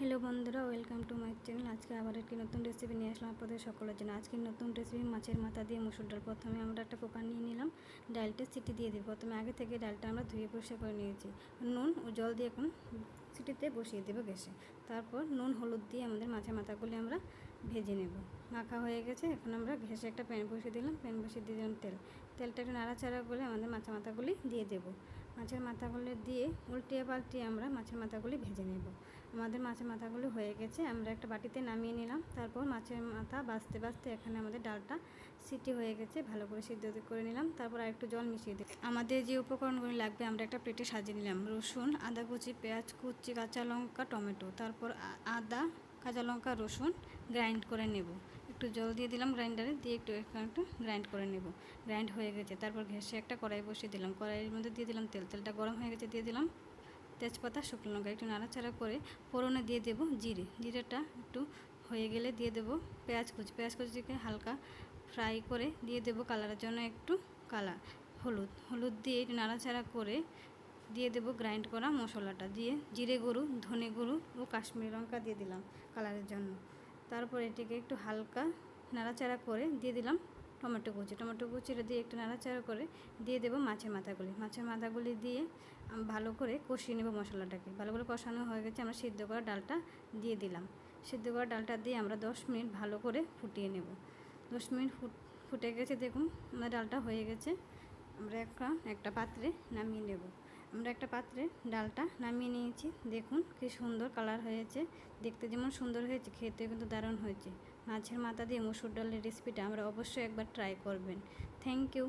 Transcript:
Hello বন্ধুরা, welcome to my channel. আজকে আবার একটি নতুন রেসিপি নিয়ে আসলাম আপনাদের সকলের জন্য। আজকে নতুন রেসিপি মাছের মাথা দিয়ে মুসুর ডাল। প্রথমে আমরা একটা কুকার নিয়ে নিলাম, ডালটা সিটি দিয়ে দিই। প্রথমে আগে থেকে ডালটা আমরা ধুয়ে পরিষ্কার করে নিয়েছি। নুন ও জল দিয়ে এখন সিটিতে বসিয়ে দেবো গ্যাসে। তারপর নুন হলুদ দিয়ে আমাদের মাছের মাথাগুলি আমরা ভেজে নেব। মাখা হয়ে গেছে, এখন আমরা গ্যাসে একটা প্যান বসিয়ে দিলাম। প্যান বসিয়ে দিয়ে দিলাম তেলটা একটু নাড়াচাড়া করে আমাদের মাছের মাথাগুলি দিয়ে দেব। মাছের মাথাগুলি দিয়ে উল্টিয়ে পাল্টিয়ে আমরা মাছের মাথাগুলি ভেজে নেব। আমাদের মাছের মাথাগুলো হয়ে গেছে, আমরা একটা বাটিতে নামিয়ে নিলাম। তারপর মাছের মাথা বাছতে বাছতে এখানে আমাদের ডালটা সিটি হয়ে গেছে, ভালো করে সিদ্ধ করে নিলাম। তারপর আর একটু জল মিশিয়ে দিই। আমাদের যে উপকরণগুলি লাগবে আমরা একটা প্লেটে সাজিয়ে নিলাম। রসুন, আদা কুচি, পেঁয়াজ কুচি, কাঁচা লঙ্কা, টমেটো। তারপর আদা, কাঁচা লঙ্কা, রসুন গ্রাইন্ড করে নেব। একটু জল দিয়ে দিলাম গ্রাইন্ডারে, দিয়ে একটু গ্রাইন্ড করে নেব। গ্রাইন্ড হয়ে গেছে, তারপর গ্যাসে একটা কড়াই বসিয়ে দিলাম। কড়াইয়ের মধ্যে দিয়ে দিলাম তেলটা গরম হয়ে গেছে, দিয়ে দিলাম তেজপাতা, শুকনো লঙ্কা। একটু নাড়াচাড়া করে ফোড়নে দিয়ে দেবো জিরেটা একটু হয়ে গেলে দিয়ে দেবো পেঁয়াজ কুচিকে হালকা ফ্রাই করে দিয়ে দেবো কালারের জন্য একটু হলুদ দিয়ে একটু নাড়াচাড়া করে দিয়ে দেবো গ্রাইন্ড করা মশলাটা, দিয়ে জিরে গুঁড়ো, ধনে গুঁড়ো ও কাশ্মীরি লঙ্কা দিয়ে দিলাম কালারের জন্য। তারপর এটিকে একটু হালকা নাড়াচাড়া করে দিয়ে দিলাম টমেটো কুচিটা দিয়ে একটু নাড়াচাড়া করে দিয়ে দেবো মাছের মাথাগুলি দিয়ে ভালো করে কষিয়ে নেব মশলাটাকে। ভালো করে কষানো হয়ে গেছে, আমরা সিদ্ধ করা ডালটা দিয়ে দিলাম। সিদ্ধ করা ডালটা দিয়ে আমরা 10 মিনিট ভালো করে ফুটিয়ে নেব। 10 মিনিট ফুটে গেছে, দেখুন আমার ডালটা হয়ে গেছে। আমরা একটা পাত্রে নামিয়ে নেব। আমরা একটা পাত্রে ডালটা নামিয়ে নিয়েছি। দেখুন কি সুন্দর কালার হয়েছে, দেখতে যেমন সুন্দর হয়েছে, খেতে কিন্তু দারুণ হয়েছে। মাছের মাথা দিয়ে মসুর ডালের রেসিপিটা আমরা অবশ্যই একবার ট্রাই করবেন। Thank you.